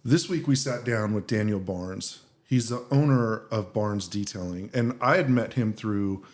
This week we sat down with Daniel Baarns. He's the owner of Baarns Detailing, and I had met him through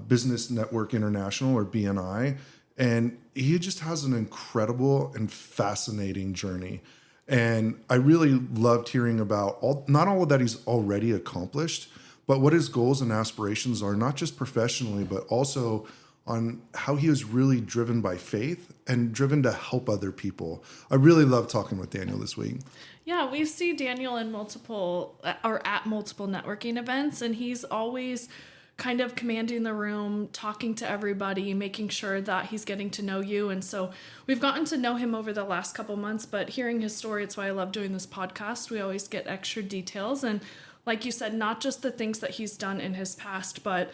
Business Network International, or BNI, and he just has an incredible and fascinating journey. And I really loved hearing about not all of that he's already accomplished, but what his goals and aspirations are, not just professionally, but also on how he was really driven by faith and driven to help other people. I really love talking with Daniel this week. Yeah, we see Daniel in multiple networking events, and he's always kind of commanding the room, talking to everybody, making sure that he's getting to know you. And so we've gotten to know him over the last couple months, but hearing his story, it's why I love doing this podcast. We always get extra details. And like you said, not just the things that he's done in his past, but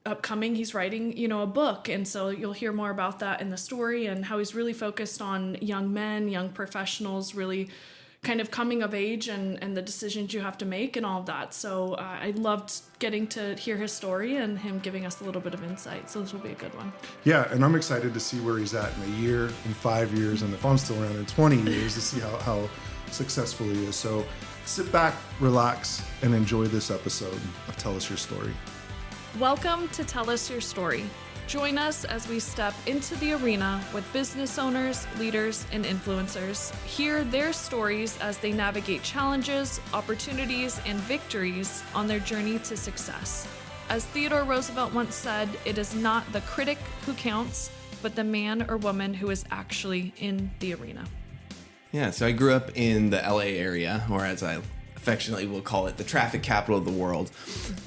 upcoming, he's writing, a book. And so you'll hear more about that in the story and how he's really focused on young men, young professionals, really kind of coming of age and the decisions you have to make and all of that. So I loved getting to hear his story and him giving us a little bit of insight. So this will be a good one. Yeah, and I'm excited to see where he's at in a year, in 5 years, and if I'm still around in 20 years to see how successful he is. So sit back, relax, and enjoy this episode of Tell Us Your Story. Welcome to Tell Us Your Story. Join us as we step into the arena with business owners, leaders, and influencers. Hear their stories as they navigate challenges, opportunities, and victories on their journey to success. As Theodore Roosevelt once said, it is not the critic who counts, but the man or woman who is actually in the arena. Yeah, so I grew up in the LA area, or as I affectionately will call it, the traffic capital of the world.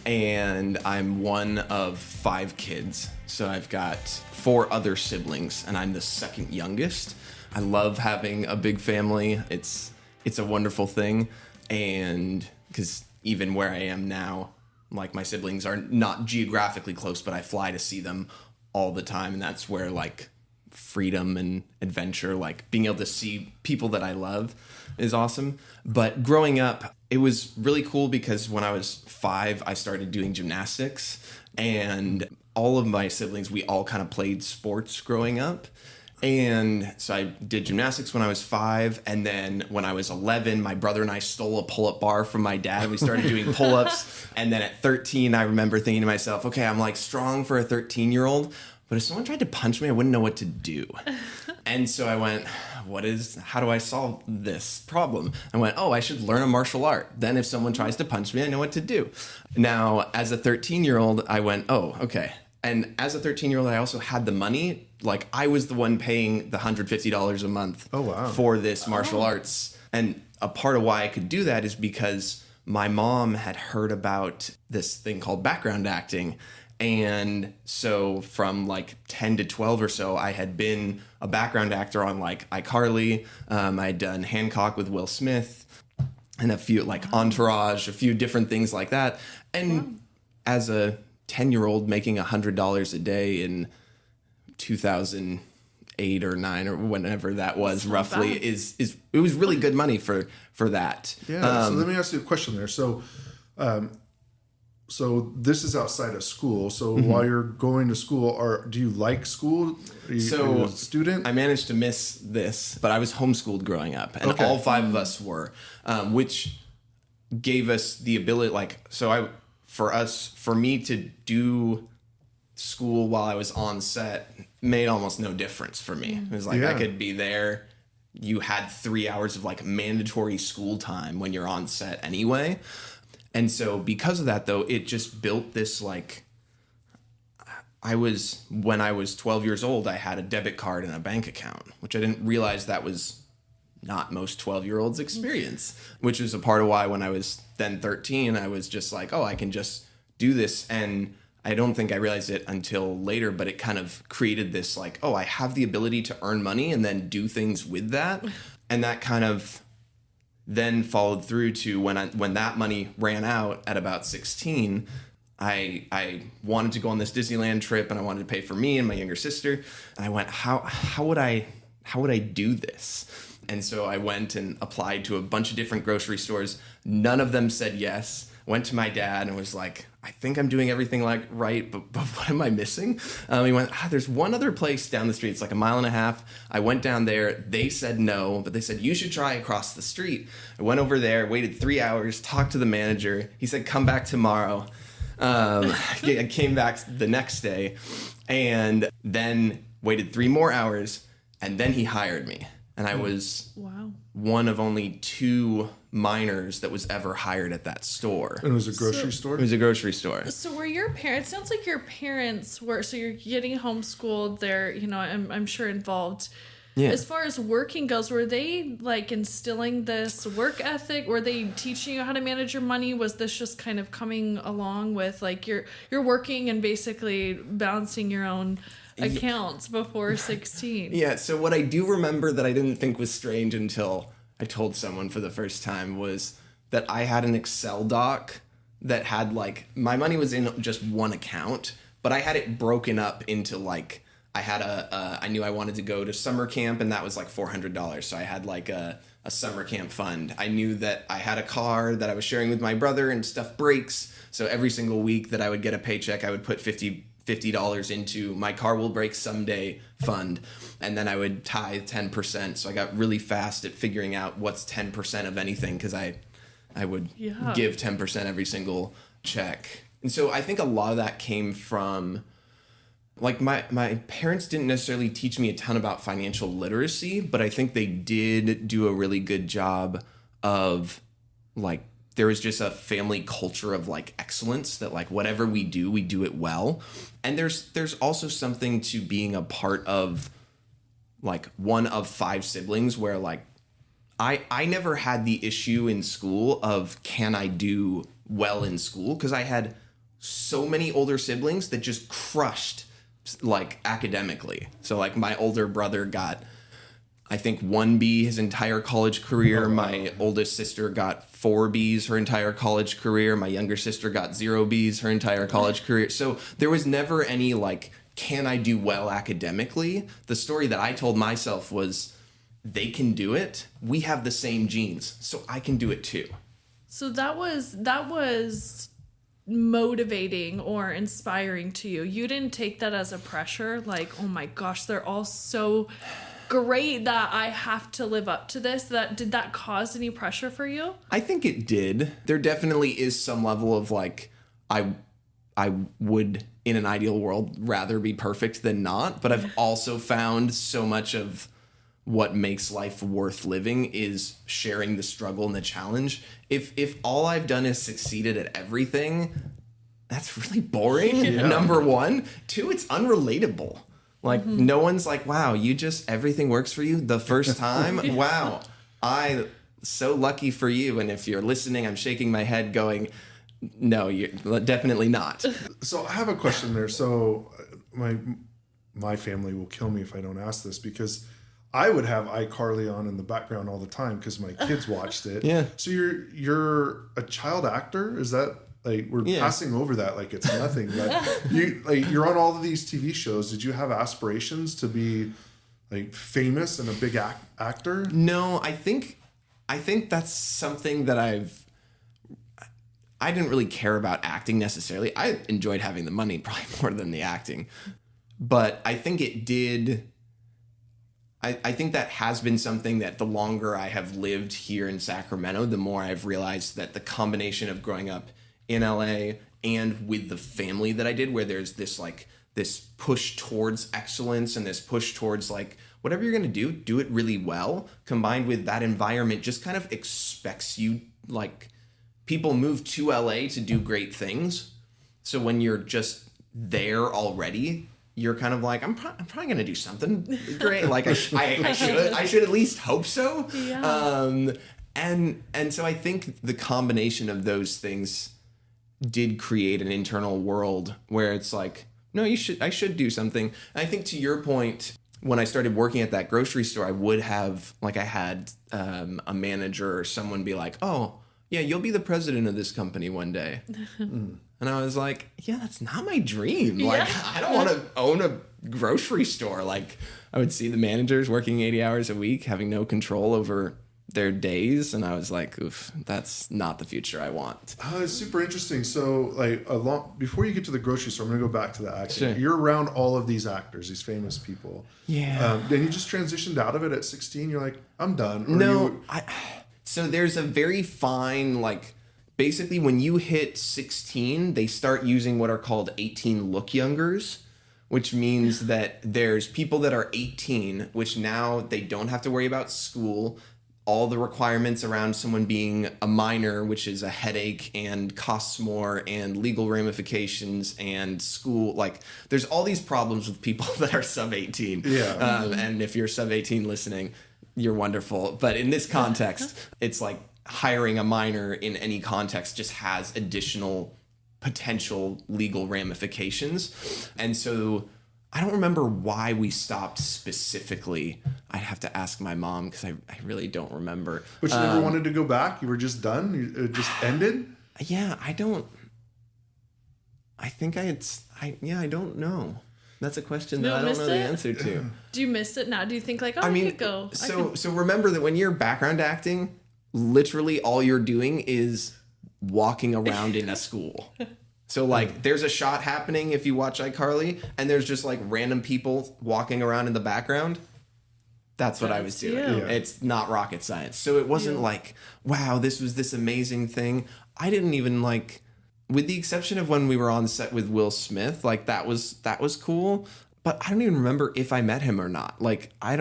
And I'm one of 5 kids. So I've got 4 other siblings, and I'm the second youngest. I love having a big family. It's a wonderful thing. And because even where I am now, like, my siblings are not geographically close, but I fly to see them all the time. And that's where, like, freedom and adventure, like being able to see people that I love, is awesome. But growing up, it was really cool because when I was 5, I started doing gymnastics, and all of my siblings, we all kind of played sports growing up. And so I did gymnastics when I was 5, and then when I was 11, my brother and I stole a pull-up bar from my dad, and we started doing pull-ups. And then at 13, I remember thinking to myself, okay, I'm like strong for a 13-year-old, but if someone tried to punch me, I wouldn't know what to do. And so I went, how do I solve this problem? I went, I should learn a martial art. Then if someone tries to punch me, I know what to do. Now, as a 13-year-old, I went, okay. And as a 13-year-old, I also had the money. Like, I was the one paying the $150 a month for this martial arts. And a part of why I could do that is because my mom had heard about this thing called background acting. And so from like 10 to 12 or so, I had been a background actor on like iCarly. I'd done Hancock with Will Smith and a few like Entourage, a few different things like that. And as a 10-year-old making $100 a day in 2008 or 9 or whenever that was roughly is it was really good money for that. Yeah. So let me ask you a question there. So this is outside of school. So while you're going to school, do you like school? Are you a student? I managed to miss this, but I was homeschooled growing up, and all 5 of us were, which gave us the ability, for me to do school while I was on set made almost no difference for me. It was like I could be there. You had 3 hours of like mandatory school time when you're on set anyway. And so because of that, though, it just built this, like, when I was 12 years old, I had a debit card and a bank account, which I didn't realize that was not most 12-year-olds' experience, which is a part of why when I was then 13, I was just like, I can just do this. And I don't think I realized it until later, but it kind of created this, like, I have the ability to earn money and then do things with that. And that kind of then followed through to when that money ran out at about 16, I wanted to go on this Disneyland trip, and I wanted to pay for me and my younger sister. And I went, how would I do this? And so I went and applied to a bunch of different grocery stores. None of them said yes. Went to my dad and was like, I think I'm doing everything like right, but what am I missing? He went, there's one other place down the street. It's like a mile and a half. I went down there. They said no, but they said, you should try across the street. I went over there, waited 3 hours, talked to the manager. He said, come back tomorrow. I came back the next day and then waited 3 more hours, and then he hired me. And I was one of only 2 minors that was ever hired at that store. And it was a grocery store? It was a grocery store. So were your parents, sounds like your parents were, so you're getting homeschooled, they're, I'm sure involved. Yeah. As far as working goes, were they like instilling this work ethic? Were they teaching you how to manage your money? Was this just kind of coming along with like you're working and basically balancing your own accounts before 16? Yeah, so what I do remember that I didn't think was strange until I told someone for the first time was that I had an Excel doc that had like, my money was in just one account, but I had it broken up into like, I had I knew I wanted to go to summer camp and that was like $400. So I had like a summer camp fund. I knew that I had a car that I was sharing with my brother and stuff breaks. So every single week that I would get a paycheck, I would put $50 into my car will break someday fund. And then I would tithe 10%. So I got really fast at figuring out what's 10% of anything because I would give 10% every single check. And so I think a lot of that came from, like, my parents didn't necessarily teach me a ton about financial literacy, but I think they did do a really good job of, like, there was just a family culture of like excellence that like whatever we do it well. And there's also something to being a part of like one of 5 siblings where like I never had the issue in school of can I do well in school, because I had so many older siblings that just crushed like academically. So like my older brother got, I think, 1 B his entire college career. My oldest sister got 4 Bs her entire college career. My younger sister got 0 Bs her entire college career. So there was never any like, can I do well academically? The story that I told myself was, they can do it. We have the same genes, so I can do it too. So that was motivating or inspiring to you. You didn't take that as a pressure, like, oh my gosh, they're all so great that I have to live up to this. Did that cause any pressure for you? I think it did. There definitely is some level of like, I would in an ideal world rather be perfect than not, but I've also found so much of what makes life worth living is sharing the struggle and the challenge. If all I've done is succeeded at everything, that's really boring. Yeah. Number 1. 2, it's unrelatable. Like, no one's like, wow, everything works for you the first time? Wow, I so lucky for you. And if you're listening, I'm shaking my head going, no, you're definitely not. So I have a question there. So my family will kill me if I don't ask this, because I would have iCarly on in the background all the time because my kids watched it. Yeah. So you're a child actor? Is that... Like, we're passing over that like it's nothing, but you're on all of these TV shows. Did you have aspirations to be like famous and a big actor? No, I think that's something that I didn't really care about acting necessarily. I enjoyed having the money probably more than the acting, but I think it did. I think that has been something that the longer I have lived here in Sacramento, the more I've realized that the combination of growing up in LA and with the family that I did, where there's this push towards excellence and this push towards like, whatever you're going to do it really well, combined with that environment just kind of expects you, like, people move to LA to do great things. So when you're just there already, you're kind of like, I'm probably going to do something great. Like I should at least hope so. Yeah. And so I think the combination of those things did create an internal world where it's like, no, I should do something. And I think to your point, when I started working at that grocery store, I would have, like, I had a manager or someone be like, oh, yeah, you'll be the president of this company one day. And I was like, yeah, that's not my dream. Like, I don't want to own a grocery store. Like, I would see the managers working 80 hours a week, having no control over their days, and I was like, oof, that's not the future I want. It's super interesting. So, like, before you get to the grocery store, I'm going to go back to the acting. Sure. You're around all of these actors, these famous people. Yeah. Then you just transitioned out of it at 16. You're like, I'm done. Or No, so there's a very fine, like, basically when you hit 16, they start using what are called 18 look youngers, which means that there's people that are 18, which now they don't have to worry about school. All the requirements around someone being a minor, which is a headache and costs more and legal ramifications and school. Like, there's all these problems with people that are sub 18. Yeah. And if you're sub 18 listening, you're wonderful. But in this context, it's like hiring a minor in any context just has additional potential legal ramifications. And so I don't remember why we stopped specifically. I'd have to ask my mom because I really don't remember. But you never wanted to go back? You were just done? It just ended? Yeah, I don't know. That's a question that I don't know the answer to. Do you miss it now? Do you think like, I could go? So remember that when you're background acting, literally all you're doing is walking around in a school. So, like, there's a shot happening if you watch iCarly, and there's just, like, random people walking around in the background. That's what I was doing. you. Yeah. It's not rocket science. So it wasn't like, wow, this was this amazing thing. I didn't even, like, with the exception of when we were on set with Will Smith, like, that was cool. But I don't even remember if I met him or not. Like, I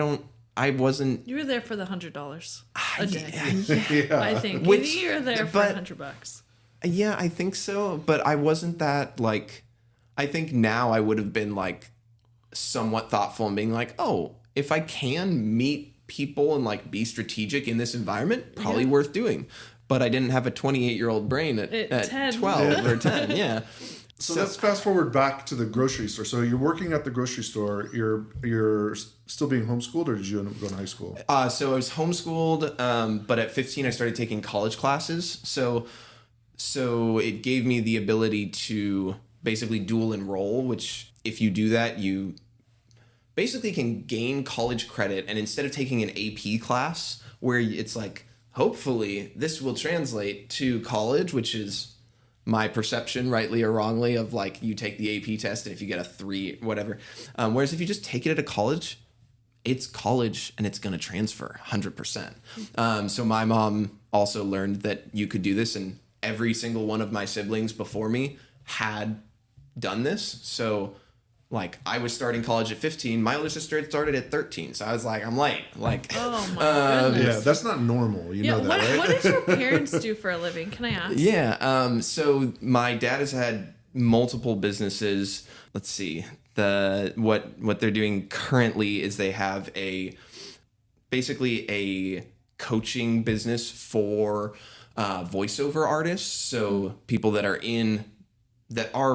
wasn't. You were there for the $100 a day. Yeah. I think. Which- You're there for but- $100. Yeah, I think so. But I wasn't that, like, I think now I would have been, like, somewhat thoughtful and being like, oh, if I can meet people and, like, be strategic in this environment, probably worth doing. But I didn't have a 28-year-old brain at 10. 12 or 10. Yeah. So let's fast forward back to the grocery store. So you're working at the grocery store. You're still being homeschooled, or did you end up going to high school? So I was homeschooled, but at 15 I started taking college classes. So it gave me the ability to basically dual enroll, which if you do that, you basically can gain college credit. And instead of taking an AP class where it's like, hopefully this will translate to college, which is my perception, rightly or wrongly, of like you take the AP test and if you get a 3, whatever. Whereas if you just take it at a college, it's college and it's going to transfer 100%. So my mom also learned that you could do this, and every single one of my siblings before me had done this. So, like, I was starting college at 15. My older sister had started at 13. So I was like, I'm late. Like, Oh my goodness. Yeah, that's not normal. You know that, right? What did your parents do for a living? Can I ask? yeah. So my dad has had multiple businesses. Let's see. What they're doing currently is they have basically a coaching business for voiceover artists. So people that are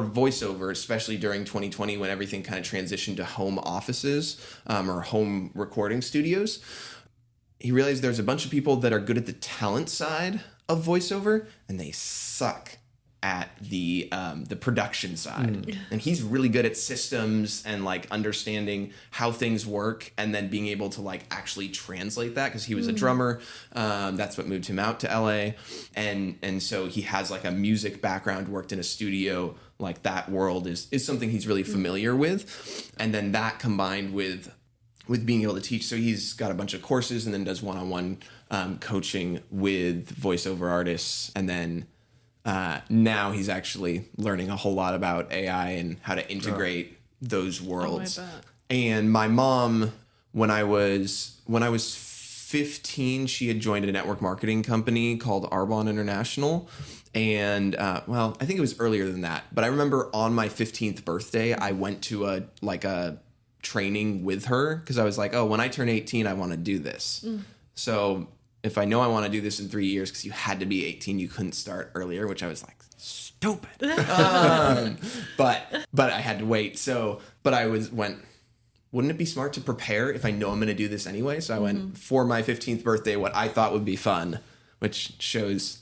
voiceover, especially during 2020 when everything kind of transitioned to home offices or home recording studios. He realized there's a bunch of people that are good at the talent side of voiceover and they suck at the production side. And he's really good at systems and like understanding how things work and then being able to like actually translate that, because he was a drummer. That's what moved him out to LA. And so he has like a music background, worked in a studio. Like that world is something he's really familiar with. And then that combined with being able to teach. So he's got a bunch of courses and then does one-on-one coaching with voiceover artists. And then now he's actually learning a whole lot about AI and how to integrate those worlds. Oh, I bet. And my mom, when I was 15, she had joined a network marketing company called Arbonne International. And well, I think it was earlier than that. But I remember on my 15th birthday, I went to a training with her because I was like, oh, when I turn 18, I want to do this. So if I know I want to do this in 3 years, because you had to be 18, you couldn't start earlier, which I was like, stupid. But I had to wait. So, but I went, wouldn't it be smart to prepare if I know I'm going to do this anyway? So I went for my 15th birthday, what I thought would be fun, which shows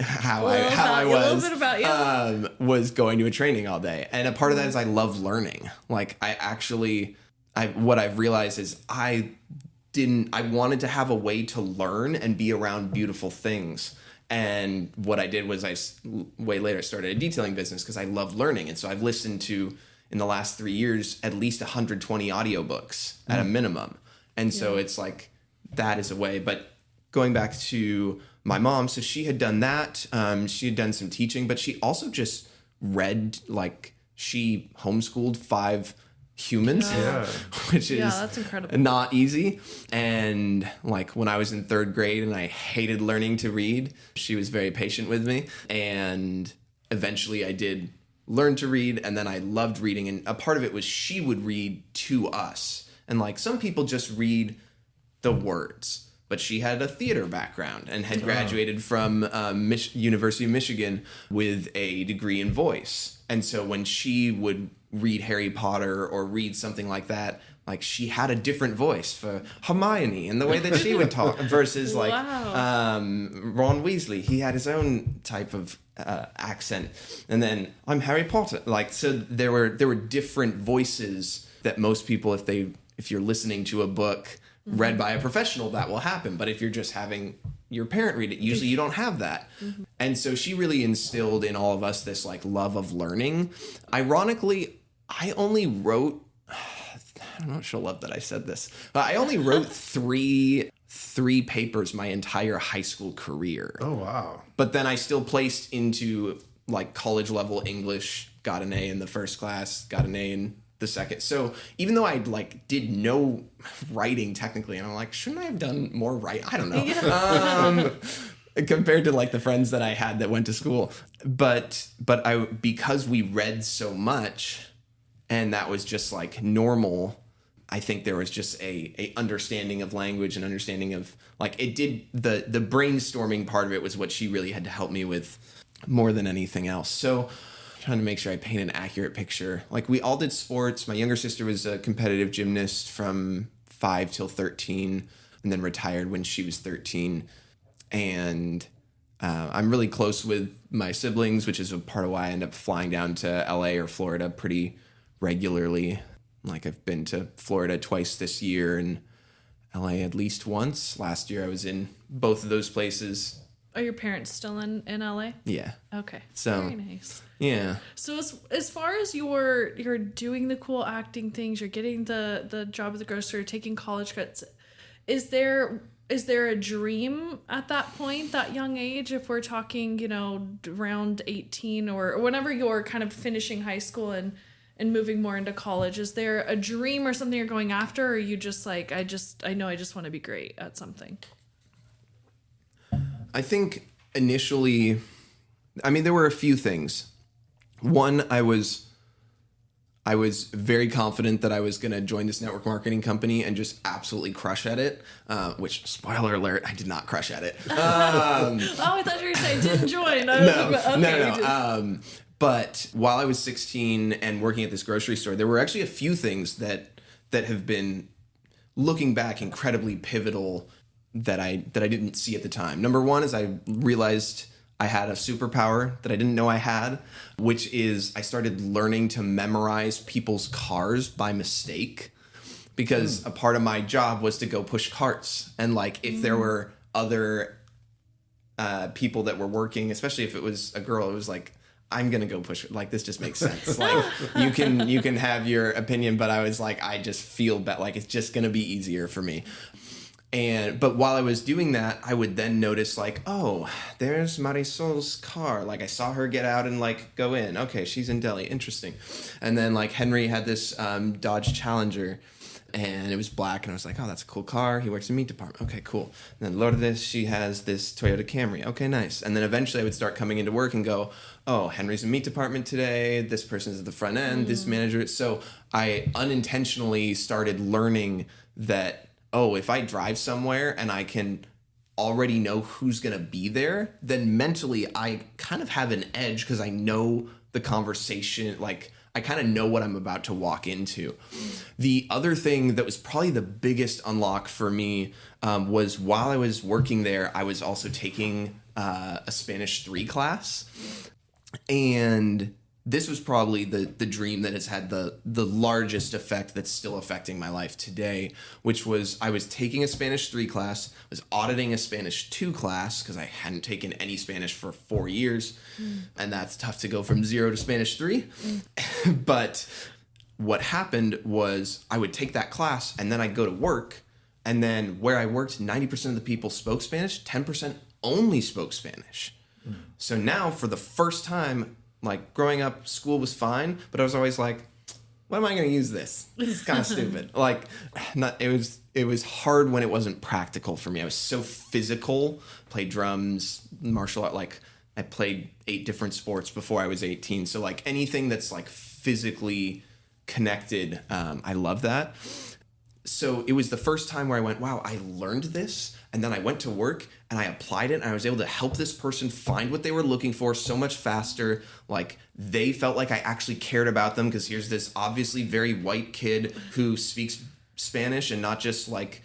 how I was. A little bit about you. Was going to a training all day. And a part of that is I love learning. Like what I've realized is I I wanted to have a way to learn and be around beautiful things. And what I did was way later started a detailing business because I love learning. And so I've listened to, in the last 3 years, at least 120 audiobooks at a minimum. And so it's like, that is a way. But going back to my mom, so she had done that. She had done some teaching, but she also just read, like, she homeschooled 5 humans, which is that's incredible. Not easy. And like when I was in 3rd grade and I hated learning to read, she was very patient with me. And eventually I did learn to read, and then I loved reading. And a part of it was she would read to us. And like some people just read the words, but she had a theater background and had graduated from University of Michigan with a degree in voice. And so when she would read Harry Potter or read something like that, like she had a different voice for Hermione and the way that she would talk versus like Ron Weasley. He had his own type of accent. And then I'm Harry Potter. Like, so there were different voices that most people, if you're listening to a book read by a professional, that will happen. But if you're just having your parent read it, usually you don't have that. And so she really instilled in all of us this like love of learning. Ironically, I only wrote, I'm not sure love that I said this, but I only wrote three papers my entire high school career. Oh, wow. But then I still placed into like college level English, got an A in the first class, got an A in the second. So even though I like did no writing technically, and I'm like, shouldn't I have done more writing? I don't know. Compared to like the friends that I had that went to school. But because we read so much and that was just like normal, I think there was just a understanding of language and understanding of like it did the brainstorming part of it was what she really had to help me with more than anything else. So trying to make sure I paint an accurate picture. Like we all did sports. My younger sister was a competitive gymnast from 5 till 13 and then retired when she was 13. And I'm really close with my siblings, which is a part of why I end up flying down to LA or Florida pretty regularly. Like I've been to Florida twice this year and LA at least once. Last year I was in both of those places. Are your parents still in LA? Yeah. Okay. So very nice. Yeah. So as far as you're doing the cool acting things, you're getting the job at the grocery, you're taking college credits, is there a dream at that point, that young age, if we're talking, around 18 or whenever you're kind of finishing high school and moving more into college, is there a dream or something you're going after, or are you just like, I know I just want to be great at something? I think initially, there were a few things. One, I was very confident that I was going to join this network marketing company and just absolutely crush at it, which, spoiler alert, I did not crush at it. I thought you were saying didn't join. No. But while I was 16 and working at this grocery store, there were actually a few things that have been, looking back, incredibly pivotal that I didn't see at the time. Number one is I realized I had a superpower that I didn't know I had, which is I started learning to memorize people's cars by mistake, because a part of my job was to go push carts. And like if there were other people that were working, especially if it was a girl, it was like, I'm gonna go push it. Like this just makes sense. Like you can have your opinion, but I was like, I just feel like it's just gonna be easier for me. But while I was doing that, I would then notice like, oh, there's Marisol's car. Like I saw her get out and like go in. Okay, she's in Delhi. Interesting. And then like Henry had this Dodge Challenger and it was black. And I was like, oh, that's a cool car. He works in meat department. Okay, cool. And then Lourdes, she has this Toyota Camry. Okay, nice. And then eventually I would start coming into work and go, oh, Henry's in meat department today. This person's at the front end, this manager. So I unintentionally started learning that, oh, if I drive somewhere and I can already know who's going to be there, then mentally I kind of have an edge because I know the conversation, like I kind of know what I'm about to walk into. The other thing that was probably the biggest unlock for me was while I was working there, I was also taking a Spanish 3 class. And this was probably the dream that has had the largest effect that's still affecting my life today, which was I was taking a Spanish 3 class, was auditing a Spanish 2 class because I hadn't taken any Spanish for 4 years, and that's tough to go from 0 to Spanish 3. But what happened was I would take that class and then I'd go to work, and then where I worked, 90% of the people spoke Spanish, 10% only spoke Spanish. So now for the first time, like growing up, school was fine, but I was always like, when am I going to use this? This is kind of stupid. Like, it was hard when it wasn't practical for me. I was so physical, played drums, martial art. Like, I played 8 different sports before I was 18. So like anything that's like physically connected, I love that. So it was the first time where I went, wow, I learned this. And then I went to work and I applied it and I was able to help this person find what they were looking for so much faster. Like they felt like I actually cared about them because here's this obviously very white kid who speaks Spanish and not just like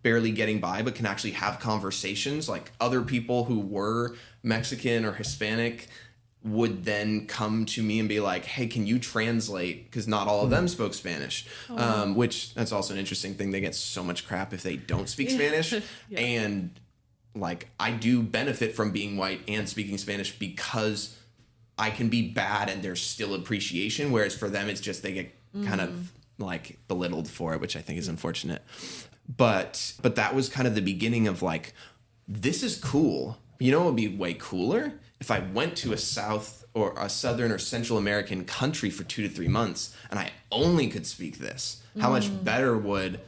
barely getting by, but can actually have conversations. Like other people who were Mexican or Hispanic would then come to me and be like, hey, can you translate? Because not all of them spoke Spanish, which that's also an interesting thing. They get so much crap if they don't speak Spanish. Yeah. And like, I do benefit from being white and speaking Spanish because I can be bad and there's still appreciation. Whereas for them, it's just, they get kind of like belittled for it, which I think is unfortunate. But that was kind of the beginning of like, this is cool. You know what would be way cooler? If I went to a Southern or Central American country for 2 to 3 months and I only could speak this, how much better would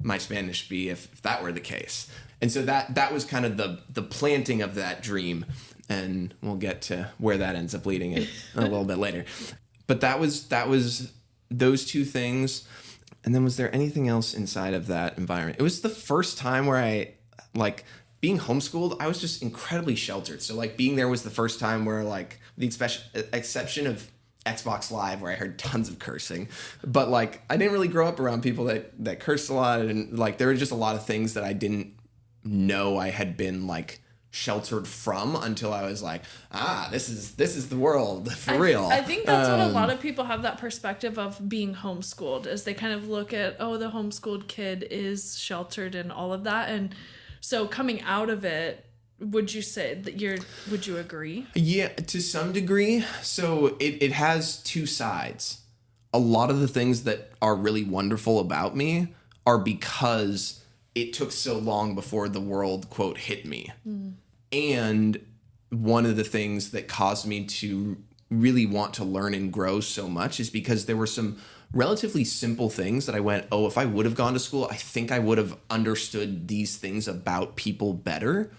my Spanish be if that were the case? And so that was kind of the planting of that dream. And we'll get to where that ends up leading it a little bit later. But that was those 2 things. And then was there anything else inside of that environment? It was the first time where I like being homeschooled, I was just incredibly sheltered. So like being there was the first time where like the exception of Xbox Live where I heard tons of cursing, but like I didn't really grow up around people that cursed a lot. And like, there were just a lot of things that I didn't know I had been like sheltered from until I was like, this is the world for real. I think that's what a lot of people have that perspective of being homeschooled, is they kind of look at, the homeschooled kid is sheltered and all of that. And so coming out of it, would you say that would you agree? Yeah, to some degree. So it has 2 sides. A lot of the things that are really wonderful about me are because it took so long before the world, quote, hit me. And one of the things that caused me to really want to learn and grow so much is because there were some relatively simple things that I went, if I would have gone to school, I think I would have understood these things about people better.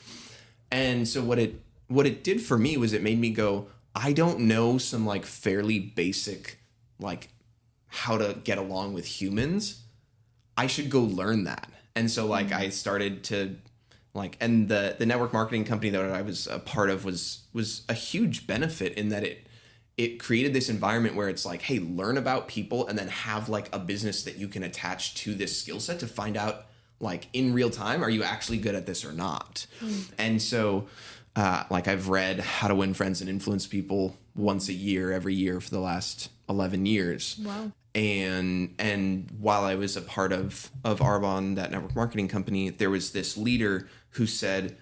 And so what it did for me was it made me go, I don't know some like fairly basic, like how to get along with humans. I should go learn that. And so like I started to like, and the network marketing company that I was a part of was a huge benefit in that it created this environment where it's like, hey, learn about people and then have like a business that you can attach to this skill set to find out like in real time, are you actually good at this or not? And so like I've read How to Win Friends and Influence People once a year, every year for the last 11 years. Wow. And while I was a part of Arbonne, that network marketing company, there was this leader who said,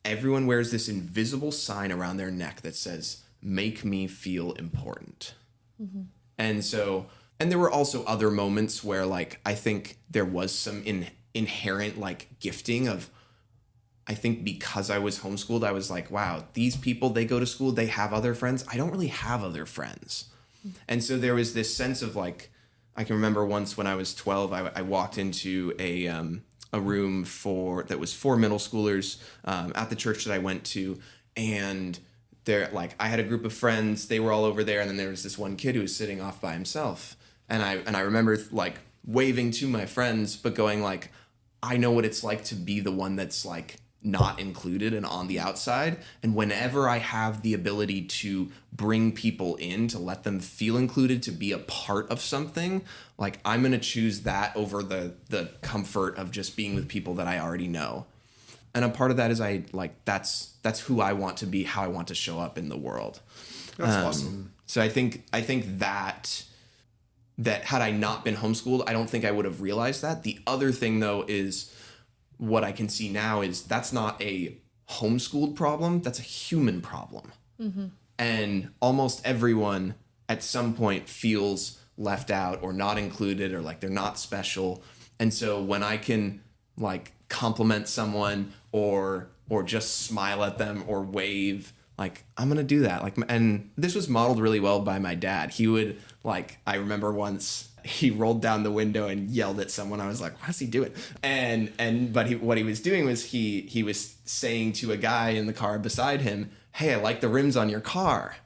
everyone wears this invisible sign around their neck that says, make me feel important. And so, and there were also other moments where like, I think there was some inherent like gifting of, I think because I was homeschooled, I was like, wow, these people, they go to school, they have other friends. I don't really have other friends. And so there was this sense of like, I can remember once when I was 12, I walked into a room that was for middle schoolers at the church that I went to, and there, like, I had a group of friends, they were all over there, and then there was this one kid who was sitting off by himself, and I remember like waving to my friends, but going like, I know what it's like to be the one that's like not included and on the outside. And whenever I have the ability to bring people in, to let them feel included, to be a part of something, like I'm going to choose that over the comfort of just being with people that I already know. And a part of that is that's who I want to be, how I want to show up in the world. That's awesome. So I think that had I not been homeschooled, I don't think I would have realized that. The other thing, though, is what I can see now is that's not a homeschooled problem. That's a human problem. Mm-hmm. And almost everyone at some point feels left out or not included or like they're not special. And so when I can like compliment someone or just smile at them or wave, like I'm going to do that. Like, and this was modeled really well by my dad. He would like, I remember once he rolled down the window and yelled at someone. I was like, what's he doing? But what he was doing was he was saying to a guy in the car beside him, hey, I like the rims on your car.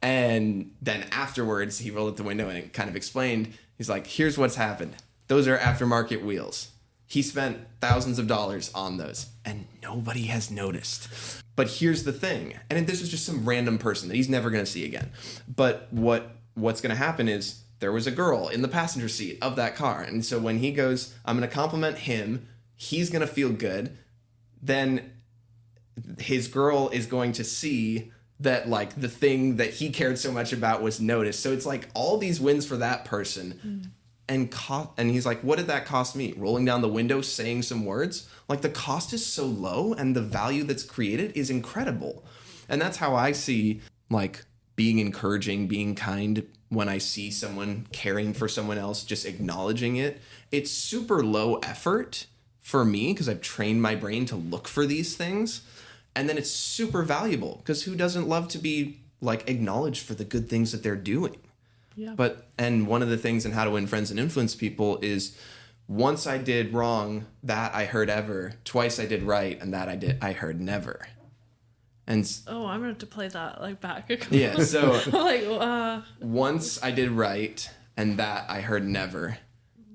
And then afterwards he rolled up the window and it kind of explained, he's like, here's what's happened. Those are aftermarket wheels. He spent thousands of dollars on those and nobody has noticed. But here's the thing. And this is just some random person that he's never going to see again. But what's going to happen is there was a girl in the passenger seat of that car. And so when he goes, I'm going to compliment him, he's going to feel good. Then his girl is going to see that like the thing that he cared so much about was noticed. So it's like all these wins for that person. And he's like, what did that cost me? Rolling down the window, saying some words? Like the cost is so low and the value that's created is incredible. And that's how I see like being encouraging, being kind when I see someone caring for someone else, just acknowledging it. It's super low effort for me because I've trained my brain to look for these things. And then it's super valuable because who doesn't love to be like acknowledged for the good things that they're doing? Yeah. And one of the things in How to Win Friends and Influence People is once I did wrong, that I heard ever. Twice I did right, and that I heard never. And I'm gonna have to play that like back. Yeah. So like once I did right, and that I heard never.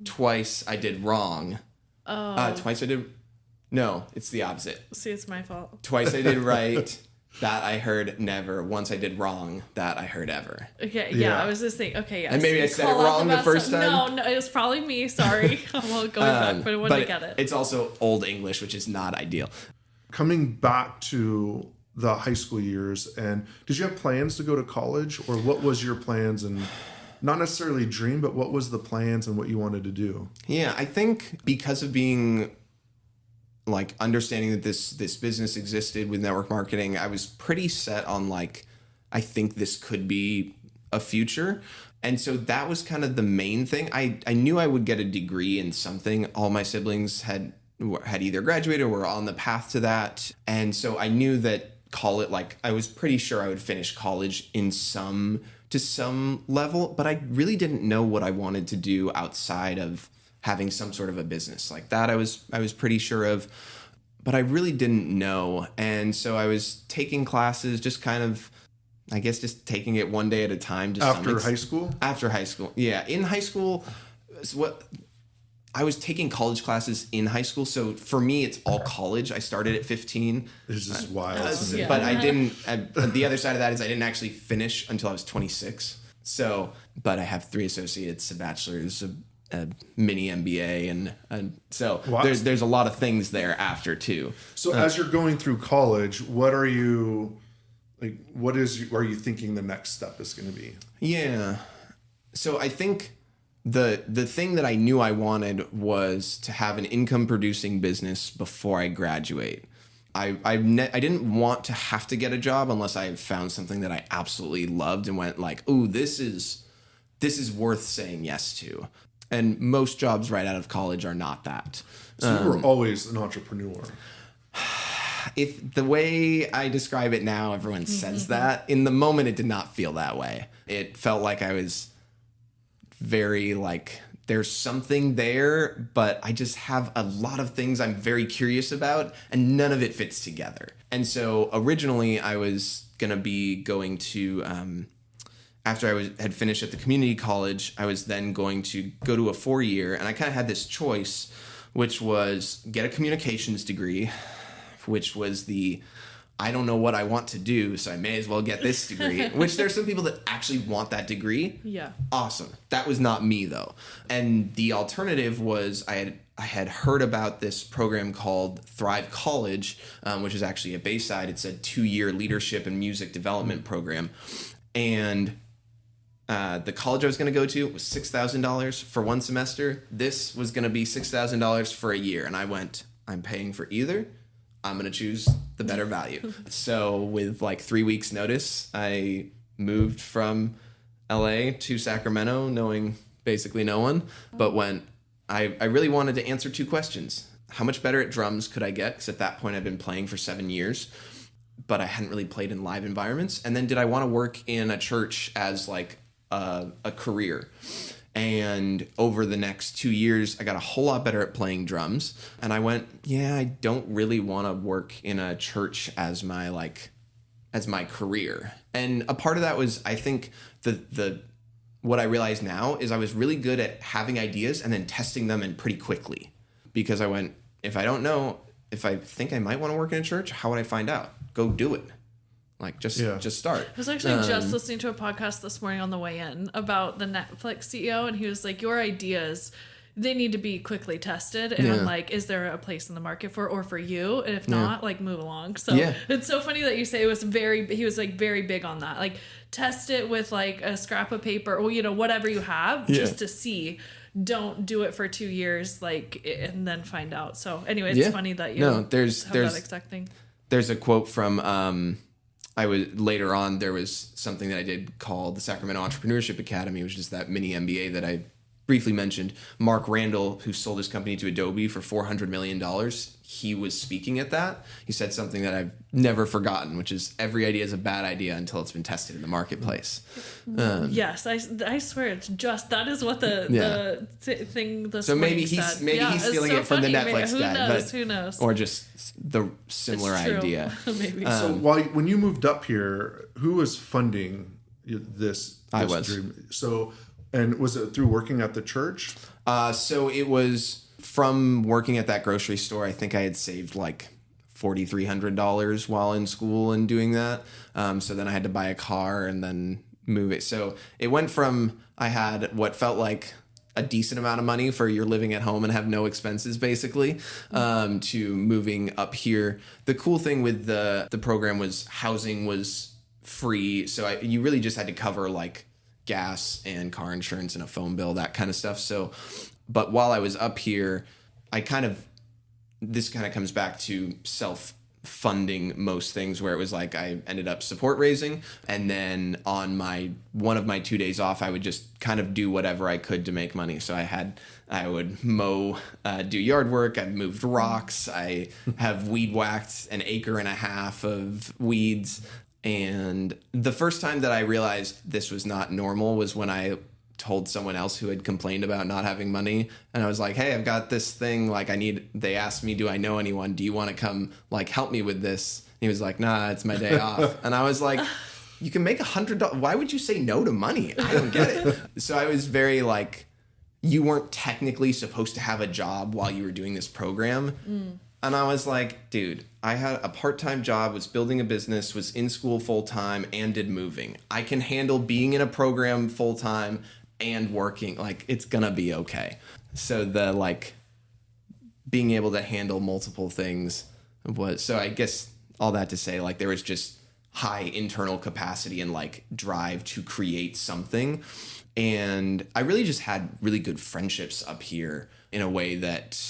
Twice I did wrong. Twice I did. No, it's the opposite. See, it's my fault. Twice I did right. That I heard never. Once I did wrong. That I heard ever. Okay, yeah, I was just thinking, okay, yeah. And maybe I said it wrong the first time? No, it was probably me, sorry. I'm going back, but I wouldn't get it. It's also Old English, which is not ideal. Coming back to the high school years, and did you have plans to go to college? Or what was your plans and not necessarily dream, but what was the plans and what you wanted to do? Yeah, I think because of being like understanding that this business existed with network marketing, I was pretty set on like, I think this could be a future. And so that was kind of the main thing. I knew I would get a degree in something. All my siblings had either graduated or were on the path to that. And so I knew that I was pretty sure I would finish college to some level, but I really didn't know what I wanted to do outside of having some sort of a business like that. I was pretty sure of, but I really didn't know. And so I was taking classes, just kind of, I guess, just taking it one day at a time. After high school? After high school. Yeah. In high school, I was taking college classes in high school. So for me, it's all college. I started at 15. It's just wild. But I didn't, the other side of that is I didn't actually finish until I was 26. So, but I have 3 associates, a bachelor's, a mini MBA, and so wow. There's a lot of things there after too. So as you're going through college, are you thinking the next step is going to be? Yeah. So I think the thing that I knew I wanted was to have an income producing business before I graduate. I didn't want to have to get a job unless I found something that I absolutely loved and went like, ooh, this is worth saying yes to. And most jobs right out of college are not that. So you were always an entrepreneur. If the way I describe it now, everyone says that. In the moment, it did not feel that way. It felt like I was very like, there's something there, but I just have a lot of things I'm very curious about, and none of it fits together. And so originally I was going to be going to... after I had finished at the community college, I was then going to go to a 4-year, and I kind of had this choice, which was get a communications degree, which was the I don't know what I want to do, so I may as well get this degree, which there's some people that actually want that degree. Yeah. Awesome. That was not me, though. And the alternative was I had heard about this program called Thrive College, which is actually at Bayside. It's a 2-year leadership and music development program. And the college I was going to go to was $6,000 for one semester. This was going to be $6,000 for a year. And I went, I'm paying for either. I'm going to choose the better value. So with like 3 weeks notice, I moved from LA to Sacramento, knowing basically no one, but went, I really wanted to answer 2 questions. How much better at drums could I get? Because at that point I'd been playing for 7 years, but I hadn't really played in live environments. And then did I want to work in a church as like a career? And over the next 2 years, I got a whole lot better at playing drums. And I went, yeah, I don't really want to work in a church as my career. And a part of that was, I think what I realize now is I was really good at having ideas and then testing them in pretty quickly. Because I went, if I don't know, if I think I might want to work in a church, how would I find out? Go do it. Like, just start. I was actually just listening to a podcast this morning on the way in about the Netflix CEO, and he was like, your ideas, they need to be quickly tested. And I'm like, is there a place in the market or for you? And if not, like, move along. So it's so funny that you say he was like very big on that. Like, test it with like a scrap of paper or, whatever you have just to see. Don't do it for 2 years, like, and then find out. So anyway, it's funny that you have that exact thing. There's a quote from, later on, there was something that I did called the Sacramento Entrepreneurship Academy, which is that mini MBA that I briefly mentioned. Mark Randall, who sold his company to Adobe for $400 million, he was speaking at that. He said something that I've never forgotten, which is every idea is a bad idea until it's been tested in the marketplace. Yes, I swear it's just, that is what the thing this so maybe said. He's stealing it from the Netflix guy. Who knows? Or just the similar idea. Maybe. So when you moved up here, who was funding this I was. dream? So, and was it through working at the church? So it was from working at that grocery store. I think I had saved like $4,300 while in school and doing that. So then I had to buy a car and then move it. So it went from, I had what felt like a decent amount of money for you're living at home and have no expenses basically, to moving up here. The cool thing with the program was housing was free. So you really just had to cover like gas and car insurance and a phone bill, that kind of stuff. So, but while I was up here, this kind of comes back to self-funding most things, where it was like I ended up support raising, and then on one of my 2 days off, I would just kind of do whatever I could to make money. So I would mow, do yard work. I moved rocks. I have weed whacked 1.5 acres of weeds. And the first time that I realized this was not normal was when I told someone else who had complained about not having money. And I was like, hey, I've got this thing. Like they asked me, do I know anyone? Do you want to come like help me with this? And he was like, nah, it's my day off. And I was like, you can make $100. Why would you say no to money? I don't get it. So I was very like, you weren't technically supposed to have a job while you were doing this program. And I was like, dude, I had a part-time job, was building a business, was in school full-time, and did moving. I can handle being in a program full-time and working. Like, it's gonna be okay. So the like being able to handle multiple things was, so I guess all that to say, like, there was just high internal capacity and like drive to create something. And I really just had really good friendships up here in a way that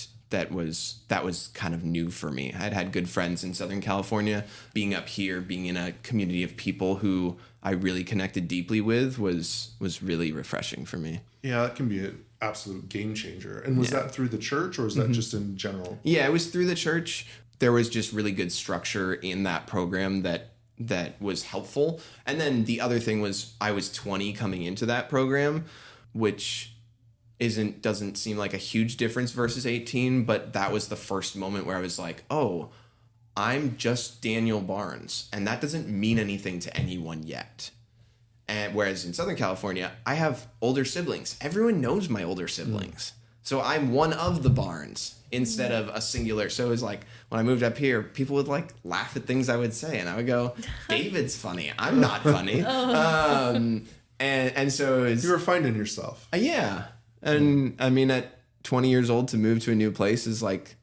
was kind of new for me. I'd had good friends in Southern California. Being up here, being in a community of people who I really connected deeply with was really refreshing for me. Yeah, that can be an absolute game changer. And was that through the church, or was that just in general? Yeah, it was through the church. There was just really good structure in that program that was helpful. And then the other thing was I was 20 coming into that program, which doesn't seem like a huge difference versus 18, but that was the first moment where I was like, oh, I'm just Daniel Baarns, and that doesn't mean anything to anyone yet. And whereas in Southern California, I have older siblings. Everyone knows my older siblings. So I'm one of the Baarns instead of a singular. So it was like when I moved up here, people would like laugh at things I would say, and I would go, "David's funny. I'm not funny." And so it was, You were finding yourself. yeah. And I mean, at 20 years old to move to a new place is like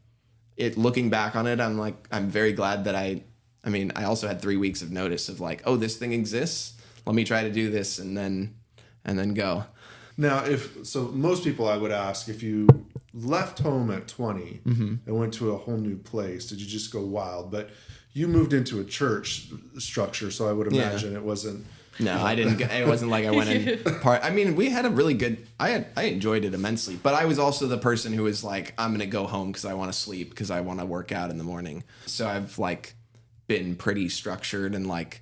it. Looking back on it, I'm very glad that I also had 3 weeks of notice of like, oh, this thing exists. Let me try to do this, and then go. Now, most people I would ask, if you left home at 20 and went to a whole new place, did you just go wild? But you moved into a church structure, so I would imagine it wasn't. No, I didn't. It wasn't like I went in part. I mean, we had a really good. I enjoyed it immensely, but I was also the person who was like, I'm gonna go home because I want to sleep because I want to work out in the morning. So I've like been pretty structured, and like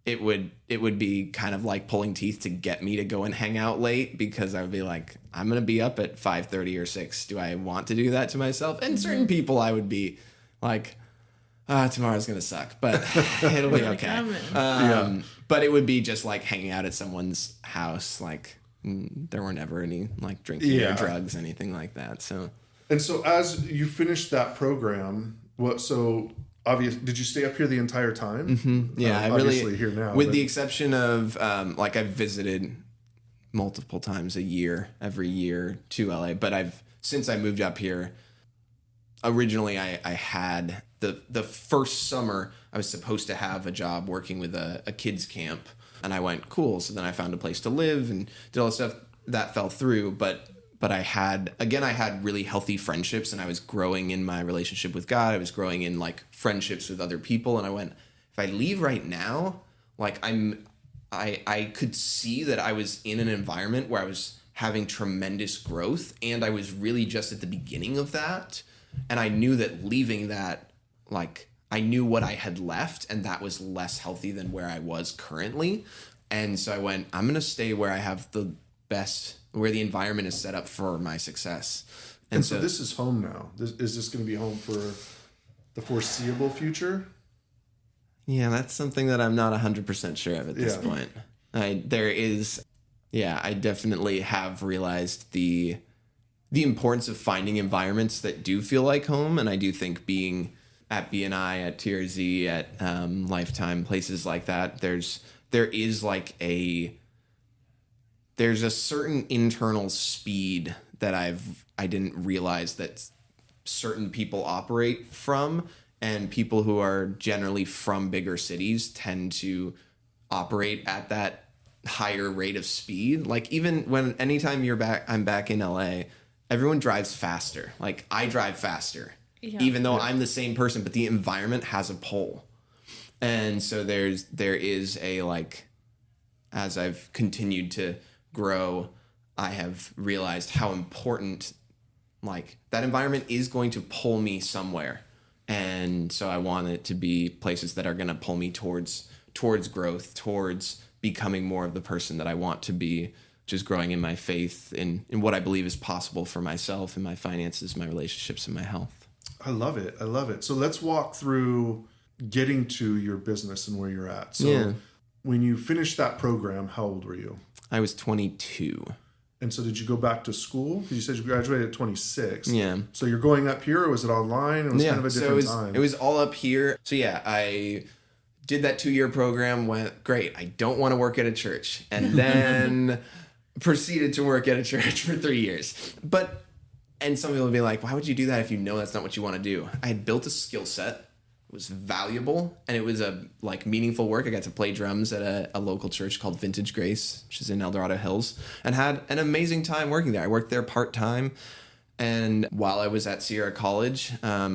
it would be kind of like pulling teeth to get me to go and hang out late, because I would be like, I'm gonna be up at 5:30 or 6. Do I want to do that to myself? And certain people I would be like, tomorrow's gonna suck, but it'll be okay. But it would be just like hanging out at someone's house. Like there were never any like drinking or drugs, anything like that. So as you finished that program, did you stay up here the entire time? Mm-hmm. Yeah, I obviously really here now, with the exception of like I've visited multiple times every year to LA, but since I moved up here. Originally, I had the first summer I was supposed to have a job working with a kids camp, and I went cool. So then I found a place to live and did all the stuff that fell through. But I had really healthy friendships, and I was growing in my relationship with God. I was growing in like friendships with other people, and I went, if I leave right now, like I could see that I was in an environment where I was having tremendous growth, and I was really just at the beginning of that. And I knew that leaving that, like, I knew what I had left, and that was less healthy than where I was currently. And so I went, I'm going to stay where I have the best, where the environment is set up for my success. And so this is home now. Is this going to be home for the foreseeable future? Yeah, that's something that I'm not 100% sure of at this point. I definitely have realized the importance of finding environments that do feel like home. And I do think being at BNI, at TRZ, at Lifetime, places like that, there's a certain internal speed that I didn't realize that certain people operate from, and people who are generally from bigger cities tend to operate at that higher rate of speed. Like even anytime I'm back in LA, everyone drives faster. Like I drive faster, even though I'm the same person, but the environment has a pull. And so there is a, like, as I've continued to grow, I have realized how important, like, that environment is going to pull me somewhere. And so I want it to be places that are going to pull me towards growth, towards becoming more of the person that I want to be, just growing in my faith, in what I believe is possible for myself and my finances, my relationships, and my health. I love it. So let's walk through getting to your business and where you're at. So when you finished that program, how old were you? I was 22. And so did you go back to school? Because you said you graduated at 26. Yeah. So you're going up here, or was it online? It was kind of a different time. It was all up here. So I did that 2-year program, went, great, I don't want to work at a church. And then proceeded to work at a church for 3 years. And some people would be like, why would you do that if you know that's not what you want to do? I had built a skill set. It was valuable, and it was a meaningful work. I got to play drums at a local church called Vintage Grace, which is in El Dorado Hills, and had an amazing time working there. I worked there part-time, and while I was at Sierra College, I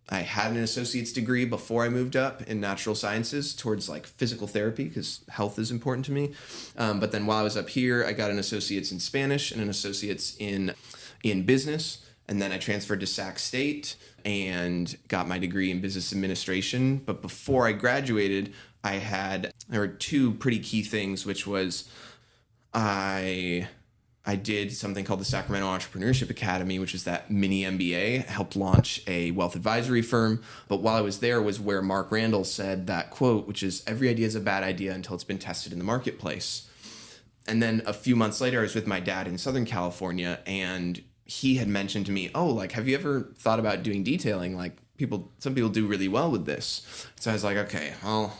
had an associate's degree before I moved up in natural sciences towards like physical therapy, because health is important to me. But then while I was up here, I got an associate's in Spanish and an associate's in business. And then I transferred to Sac State and got my degree in business administration. But before I graduated, there were 2 pretty key things, which was I did something called the Sacramento Entrepreneurship Academy, which is that mini MBA. I helped launch a wealth advisory firm. But while I was there was where Mark Randall said that quote, which is, every idea is a bad idea until it's been tested in the marketplace. And then a few months later, I was with my dad in Southern California, and he had mentioned to me, oh, like, have you ever thought about doing detailing? Like, some people do really well with this. So I was like, okay, well,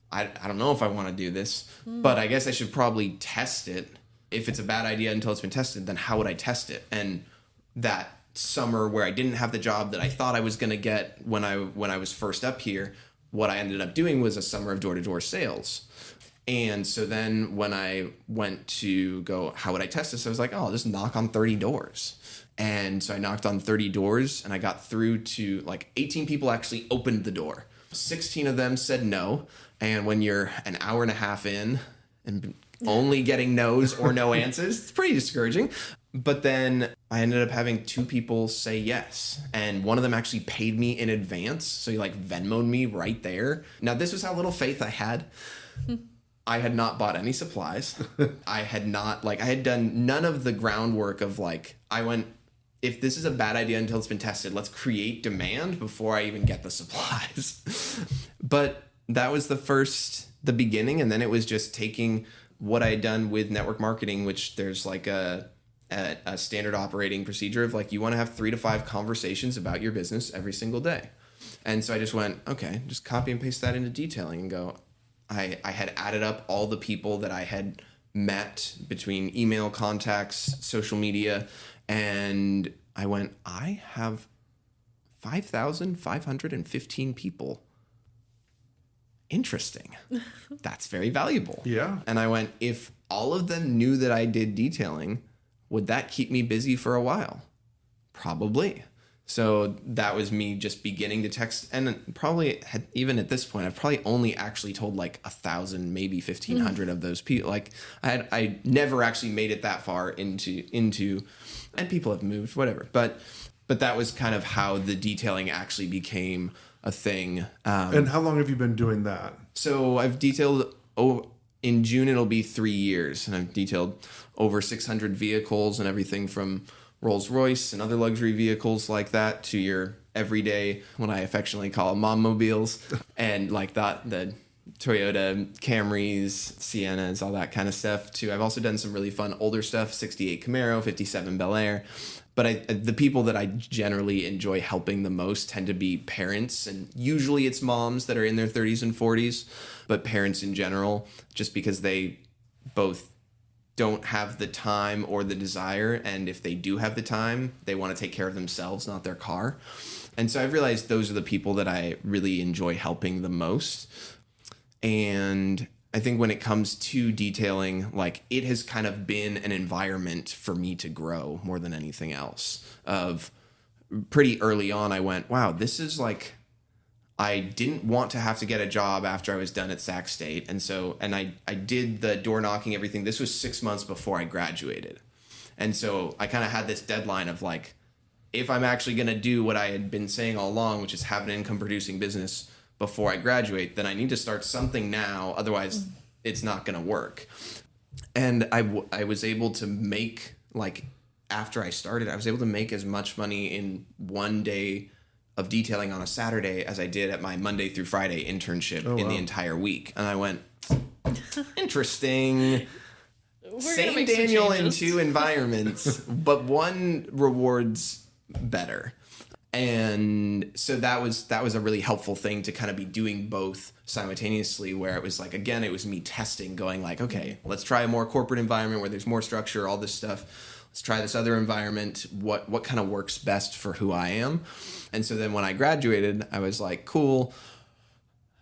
I don't know if I want to do this, but I guess I should probably test it. If it's a bad idea until it's been tested, then how would I test it? And that summer where I didn't have the job that I thought I was going to get when I was first up here, what I ended up doing was a summer of door-to-door sales. And so then when I went to go, how would I test this? I was like, oh, I'll just knock on 30 doors. And so I knocked on 30 doors, and I got through to like 18 people actually opened the door. 16 of them said no. And when you're an hour and a half in and only getting no's or no answers, it's pretty discouraging. But then I ended up having 2 people say yes. And one of them actually paid me in advance. So he like Venmoed me right there. Now, this was how little faith I had. I had not bought any supplies. I had done none of the groundwork of like, if this is a bad idea until it's been tested, let's create demand before I even get the supplies. But that was the beginning. And then it was just taking what I had done with network marketing, which there's like a standard operating procedure of like, you want to have 3 to 5 conversations about your business every single day. And so I just went, okay, just copy and paste that into detailing and go, I had added up all the people that I had met between email contacts, social media, and I went, I have 5,515 people. Interesting. That's very valuable. Yeah. And I went, if all of them knew that I did detailing, would that keep me busy for a while? Probably. So that was me just beginning to text, and probably even at this point, I've probably only actually told like 1,000, maybe 1,500 of those people. Like I never actually made it that far into, and people have moved, whatever. But that was kind of how the detailing actually became a thing. And how long have you been doing that? So I've detailed, in June it'll be 3 years, and I've detailed over 600 vehicles and everything from Rolls-Royce and other luxury vehicles like that to your everyday, what I affectionately call mom-mobiles, and like that, the Toyota Camrys, Siennas, all that kind of stuff too. I've also done some really fun older stuff, 68 Camaro, 57 Bel Air. But the people that I generally enjoy helping the most tend to be parents, and usually it's moms that are in their 30s and 40s, but parents in general, just because they both don't have the time or the desire, and if they do have the time, they want to take care of themselves, not their car. And so I've realized those are the people that I really enjoy helping the most. And I think when it comes to detailing, like, it has kind of been an environment for me to grow more than anything else. Of pretty early on, I went, wow, this is like, I didn't want to have to get a job after I was done at Sac State. And so, I did the door knocking, everything. This was 6 months before I graduated. And so I kind of had this deadline of like, if I'm actually going to do what I had been saying all along, which is have an income producing business before I graduate, then I need to start something now. Otherwise it's not going to work. And I was able to make, like, after I started, I was able to make as much money in one day of detailing on a Saturday as I did at my Monday through Friday internship in the entire week. And I went, interesting. Same Daniel in 2 environments, but one rewards better. And so that was a really helpful thing to kind of be doing both simultaneously, where it was like, again, it was me testing, going like, okay, let's try a more corporate environment where there's more structure, all this stuff. Let's try this other environment. What kind of works best for who I am? And so then when I graduated, I was like, cool.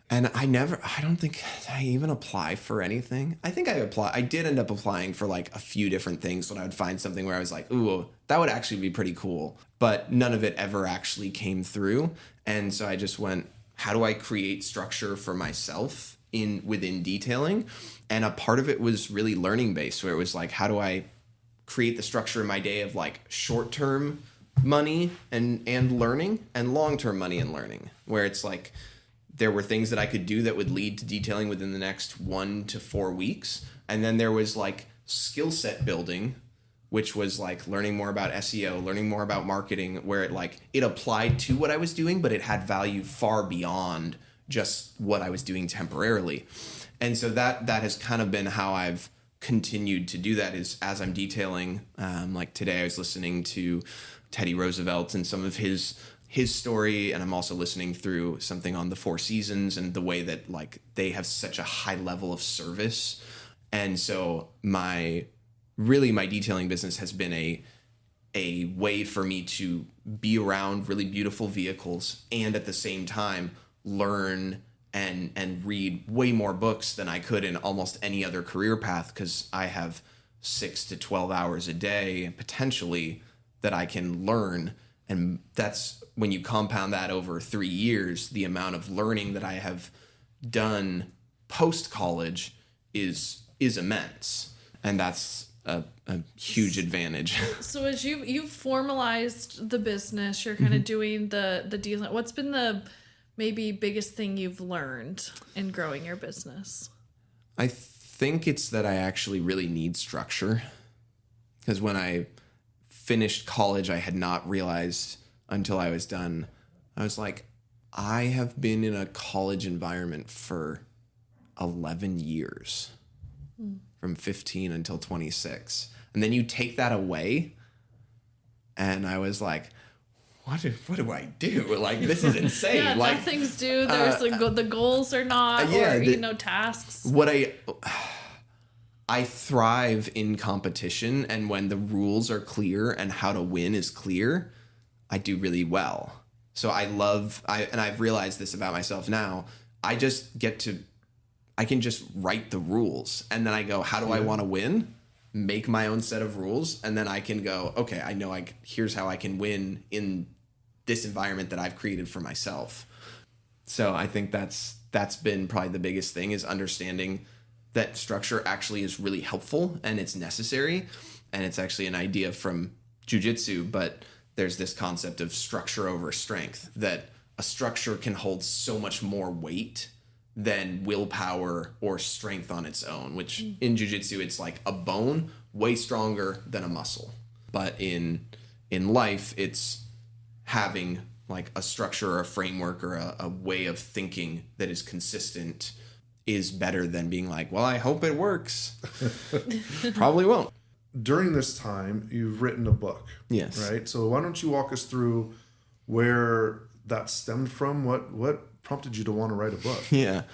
And I don't think I even apply for anything. I think I did end up applying for like a few different things when I would find something where I was like, ooh, that would actually be pretty cool. But none of it ever actually came through. And so I just went, how do I create structure for myself within detailing? And a part of it was really learning based, where it was like, how do I create the structure in my day of like short-term money and learning, and long-term money and learning, where it's like, there were things that I could do that would lead to detailing within the next 1 to 4 weeks. And then there was like skill set building, which was like learning more about SEO, learning more about marketing, where it applied to what I was doing, but it had value far beyond just what I was doing temporarily. And so that has kind of been how I've continued to do that is as I'm detailing, like today I was listening to Teddy Roosevelt and some of his story, and I'm also listening through something on the Four Seasons and the way that like they have such a high level of service. And so my detailing business has been a way for me to be around really beautiful vehicles and at the same time learn and read way more books than I could in almost any other career path, because I have 6 to 12 hours a day potentially that I can learn. And that's when you compound that over 3 years, the amount of learning that I have done post college is immense. And that's a huge advantage. So as you've formalized the business, you're kind of doing the dealing. What's been the maybe biggest thing you've learned in growing your business? I think it's that I actually really need structure. Because when I finished college, I had not realized until I was done. I was like, I have been in a college environment for 11 years, from 15 until 26. And then you take that away, and I was like, what do I do? Like, this is insane. Yeah, like, nothing's due. There's the goals are not, or tasks. What I thrive in competition, and when the rules are clear and how to win is clear, I do really well. So and I've realized this about myself now. I can just write the rules, and then I go, how do I want to win? Make my own set of rules, and then I can go, okay, I know here's how I can win in this environment that I've created for myself. So I think that's been probably the biggest thing, is understanding that structure actually is really helpful and it's necessary. And it's actually an idea from jiu-jitsu, but there's this concept of structure over strength, that a structure can hold so much more weight than willpower or strength on its own, which in jiu-jitsu, it's like a bone way stronger than a muscle. But in life, it's having like a structure or a framework or a way of thinking that is consistent is better than being like, well, I hope it works. Probably won't. During this time, you've written a book. Yes. Right? So why don't you walk us through where that stemmed from? What prompted you to want to write a book? Yeah.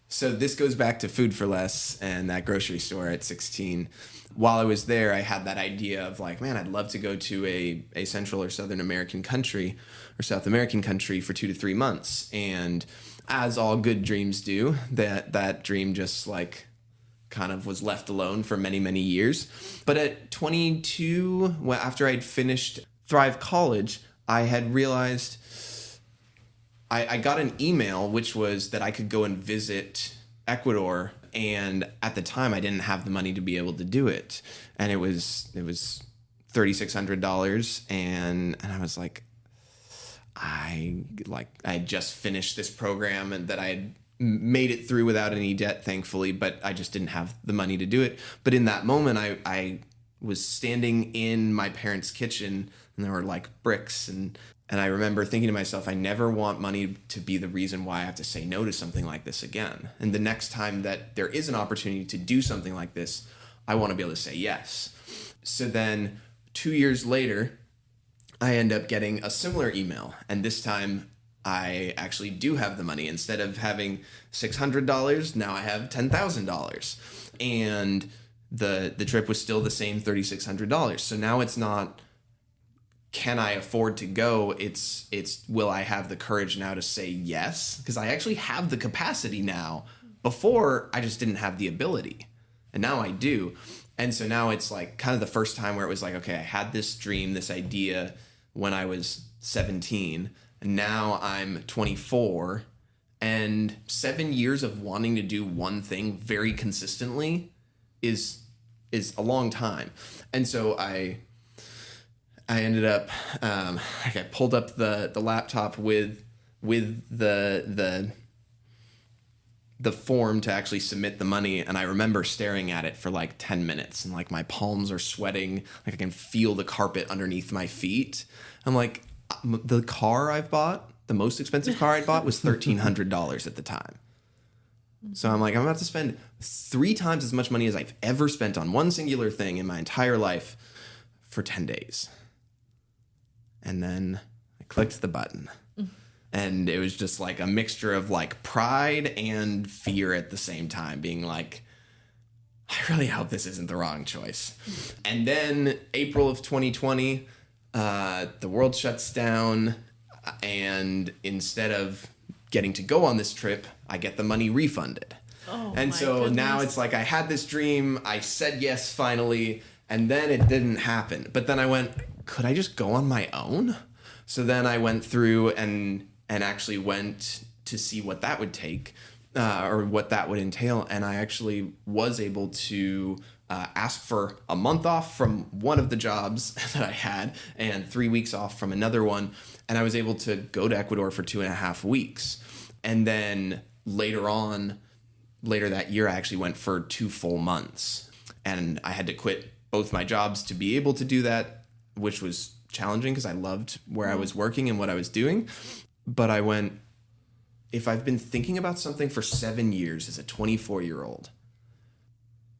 So this goes back to Food for Less and that grocery store at 16. While I was there, I had that idea of like, man, I'd love to go to a Central or Southern American country or South American country for 2 to 3 months. And as all good dreams do, that dream just like kind of was left alone for many, many years. But at 22, after I'd finished Thrive College, I had realized I got an email, which was that I could go and visit Ecuador. And at the time, I didn't have the money to be able to do it. And it was $3,600. And I was like, I had just finished this program and that I had made it through without any debt, thankfully, but I just didn't have the money to do it. But in that moment, I was standing in my parents' kitchen, and there were like bricks, and I remember thinking to myself, I never want money to be the reason why I have to say no to something like this again. And the next time that there is an opportunity to do something like this, I want to be able to say yes. So then 2 years later, I end up getting a similar email, and this time I actually do have the money. Instead of having $600, now I have $10,000. And the trip was still the same $3,600. So now it's not, can I afford to go? It's will I have the courage now to say yes? Because I actually have the capacity now. Before, I just didn't have the ability. And now I do. And so now it's like kind of the first time where it was like, okay, I had this dream, this idea when I was 17. And now I'm 24, and 7 years of wanting to do one thing very consistently is a long time. And so I ended up, I pulled up the laptop with the form to actually submit the money. And I remember staring at it for like 10 minutes, and like my palms are sweating. Like I can feel the carpet underneath my feet. I'm like, the car I've bought, the most expensive car I bought was $1,300 at the time. So I'm like, I'm about to spend 3 times as much money as I've ever spent on one singular thing in my entire life for 10 days. And then I clicked the button. And it was just like a mixture of like pride and fear at the same time, being like, I really hope this isn't the wrong choice. And then April of 2020, the world shuts down, and instead of getting to go on this trip, I get the money refunded. And so now it's like I had this dream, I said yes finally, and then it didn't happen. But then I went, could I just go on my own? So then I went through and actually went to see what that would take, or what that would entail. And I actually was able to ask for a month off from one of the jobs that I had and 3 weeks off from another one. And I was able to go to Ecuador for 2.5 weeks. And then later that year, I actually went for 2 full months. And I had to quit both my jobs to be able to do that, which was challenging because I loved where I was working and what I was doing. But I went, if I've been thinking about something for 7 years as a 24-year-old,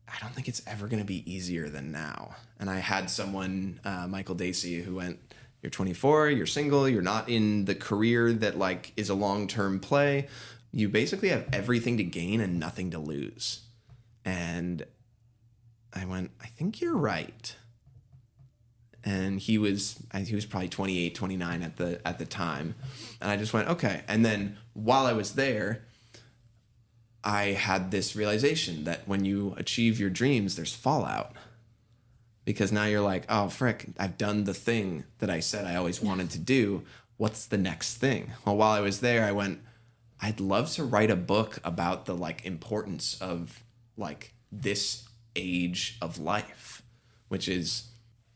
I don't think it's ever going to be easier than now. And I had someone, Michael Dacey, who went, you're 24, you're single, you're not in the career that like is a long-term play. You basically have everything to gain and nothing to lose. And I went, I think you're right. And he was probably 28, 29 at the time. And I just went, okay. And then while I was there, I had this realization that when you achieve your dreams, there's fallout. Because now you're like, oh, frick, I've done the thing that I said I always wanted to do. What's the next thing? Well, while I was there, I went, I'd love to write a book about the like importance of like this age of life, which is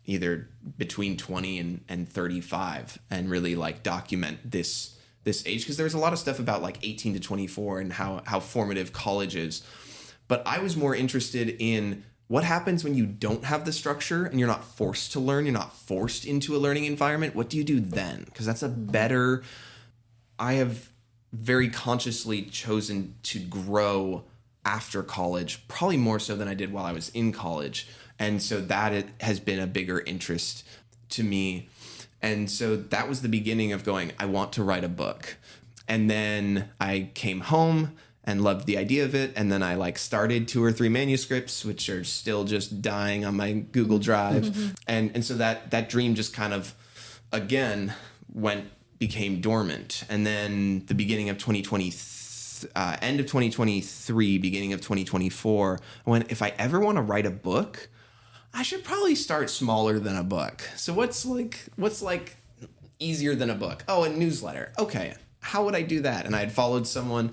either between 20 and 35, and really like document this age, because there's a lot of stuff about like 18 to 24 and how formative college is. But I was more interested in what happens when you don't have the structure and you're not forced to learn, you're not forced into a learning environment. What do you do then? Because that's I have very consciously chosen to grow after college, probably more so than I did while I was in college. And so that has been a bigger interest to me. And so that was the beginning of going, I want to write a book. And then I came home and loved the idea of it. And then I like started 2 or 3 manuscripts, which are still just dying on my Google Drive. And so that dream just kind of, again, became dormant. And then the beginning of 2020, end of 2023, beginning of 2024, I went, if I ever want to write a book, I should probably start smaller than a book. So what's like easier than a book? Oh, a newsletter. Okay, how would I do that? And I had followed someone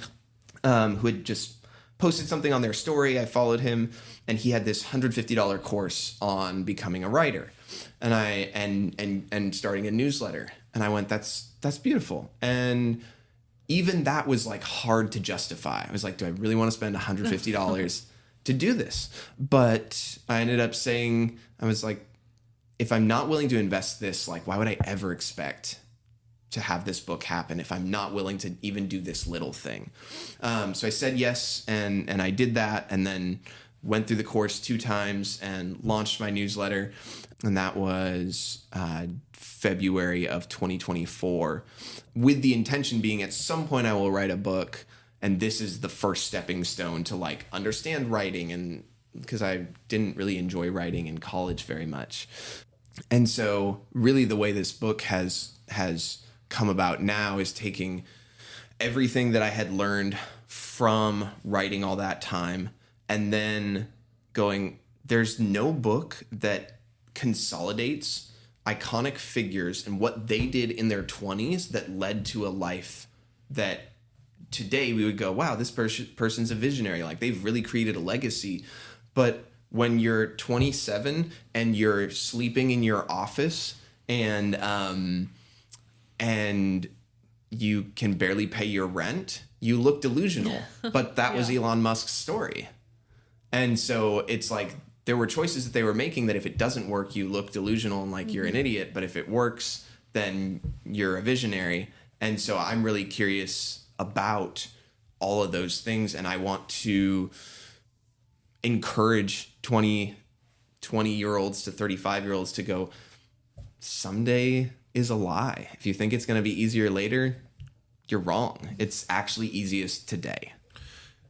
who had just posted something on their story. I followed him, and he had this $150 course on becoming a writer, and starting a newsletter. And I went, that's beautiful. And even that was like hard to justify. I was like, do I really want to spend $150 to do this? But I ended up saying, I was like, if I'm not willing to invest this, like, why would I ever expect to have this book happen if I'm not willing to even do this little thing? So I said yes, and I did that, and then went through the course 2 times and launched my newsletter. And that was February of 2024, with the intention being at some point I will write a book. And this is the first stepping stone to like understand writing, and because I didn't really enjoy writing in college very much. And so really the way this book has come about now is taking everything that I had learned from writing all that time and then going, there's no book that consolidates iconic figures and what they did in their 20s that led to a life that today we would go, wow, this person's a visionary. Like, they've really created a legacy. But when you're 27 and you're sleeping in your office and you can barely pay your rent, you look delusional. But that was Elon Musk's story. And so it's like, there were choices that they were making that if it doesn't work, you look delusional and like you're an idiot. But if it works, then you're a visionary. And so I'm really curious about all of those things. And I want to encourage 20-year-olds to 35-year-olds to go, someday is a lie. If you think it's going to be easier later, you're wrong. It's actually easiest today.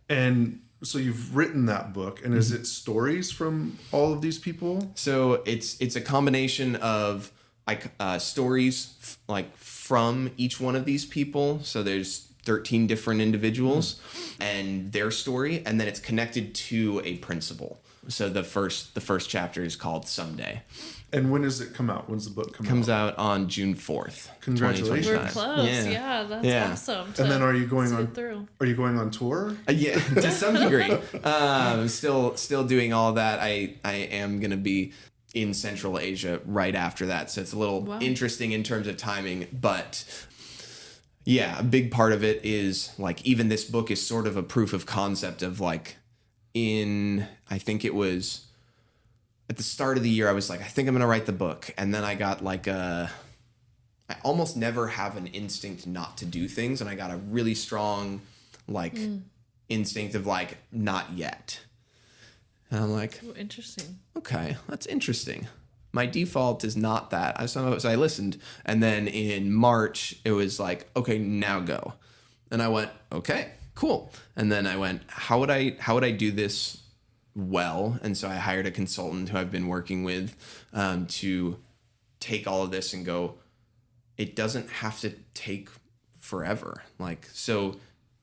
And so you've written that book, and is it stories from all of these people? So it's a combination of like stories like from each one of these people. So there's 13 different individuals and their story, and then it's connected to a principle. So the first chapter is called Someday. And when does it come out? When's the book come out? Comes out on June 4th. Congratulations. 2025. We're close. Yeah, that's awesome. And then are you going sit on through. Are you going on tour? Yeah, to some degree. Still doing all that. I am going to be in Central Asia right after that. So it's a little interesting in terms of timing, but yeah, a big part of it is like, even this book is sort of a proof of concept of like, I think it was at the start of the year, I was like, I think I'm going to write the book. And then I got like I almost never have an instinct not to do things. And I got a really strong like instinct of like, not yet. And I'm like, Oh, interesting. okay, that's interesting. My default is not that. So I listened. And then in March, it was like, okay, now go. And I went, okay, cool. And then I went, how would I do this well? And so I hired a consultant who I've been working with to take all of this and go, it doesn't have to take forever. Like, so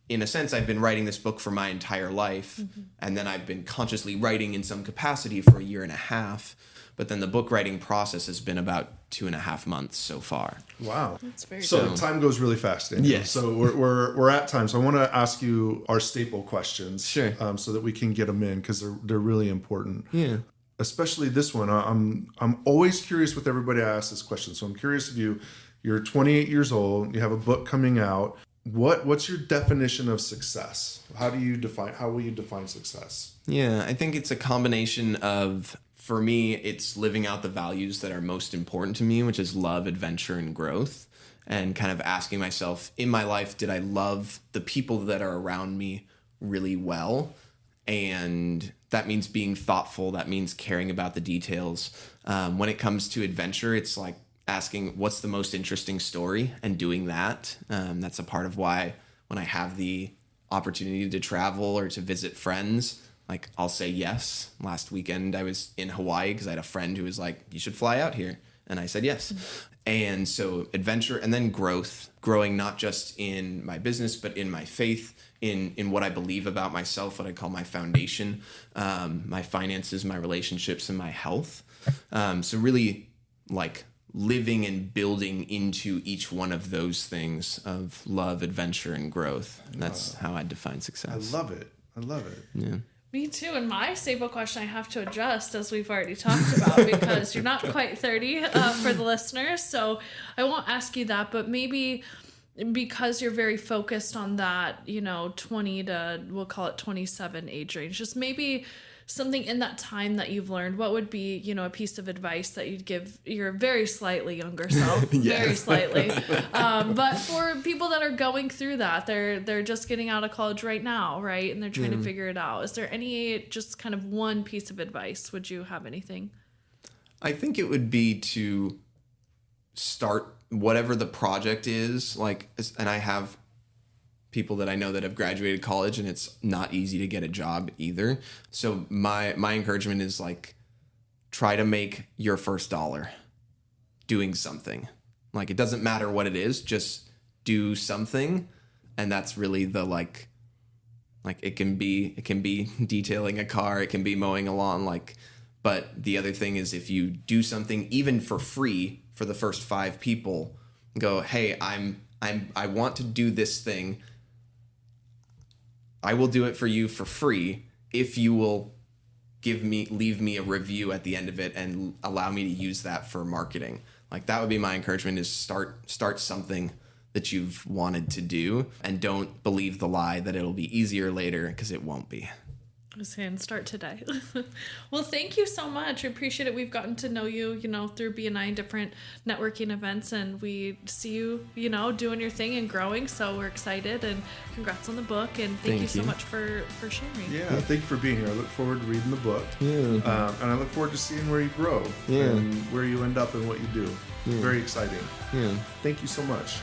in a sense, I've been writing this book for my entire life. And then I've been consciously writing in some capacity for a year and a half. But then the book writing process has been about 2.5 months so far. Wow. That's very So cool. time goes really fast, Daniel. Yes. So we're at time. So I want to ask you our staple questions, Sure. So that we can get them in, because they're really important. Yeah. Especially this one. I'm always curious with everybody I ask this question. So I'm curious if you're 28 years old, you have a book coming out. What's your definition of success? How will you define success? Yeah, I think it's a combination of, for me, it's living out the values that are most important to me, which is love, adventure, and growth. And kind of asking myself, in my life, did I love the people that are around me really well? And that means being thoughtful. That means caring about the details. When it comes to adventure, it's like asking, what's the most interesting story, and doing that. That's a part of why when I have the opportunity to travel or to visit friends, like, I'll say yes. Last weekend I was in Hawaii because I had a friend who was like, you should fly out here. And I said yes. And so adventure, and then growing not just in my business, but in my faith, in what I believe about myself, what I call my foundation, my finances, my relationships, and my health. So really like living and building into each one of those things of love, adventure, and growth. That's how I define success. I love it. Yeah. Me too. And my staple question I have to adjust, as we've already talked about, because you're not quite 30 for the listeners. So I won't ask you that, but maybe because you're very focused on that, 20 to, we'll call it 27 age range, just maybe something in that time that you've learned, what would be, a piece of advice that you'd give your very slightly younger self? Very slightly. But for people that are going through that, they're just getting out of college right now, right? And they're trying to figure it out. Is there any just kind of one piece of advice? Would you have anything? I think it would be to start whatever the project is, like, and I have people that I know that have graduated college, and it's not easy to get a job either. So my encouragement is like, try to make your first dollar doing something. Like, it doesn't matter what it is, just do something. And that's really the like it can be detailing a car, it can be mowing a lawn, but the other thing is, if you do something even for free for the first 5 people, go, hey, I want to do this thing. I will do it for you for free if you will leave me a review at the end of it and allow me to use that for marketing. Like, that would be my encouragement, is start something that you've wanted to do, and don't believe the lie that it'll be easier later, because it won't be. I was saying start today. Well, thank you so much. I appreciate it. We've gotten to know you, through BNI and different networking events, and we see you, doing your thing and growing. So we're excited, and congrats on the book. And thank you so much for sharing. Yeah, thank you for being here. I look forward to reading the book. Yeah. And I look forward to seeing where you grow and where you end up and what you do. Yeah. Very exciting. Yeah. Thank you so much.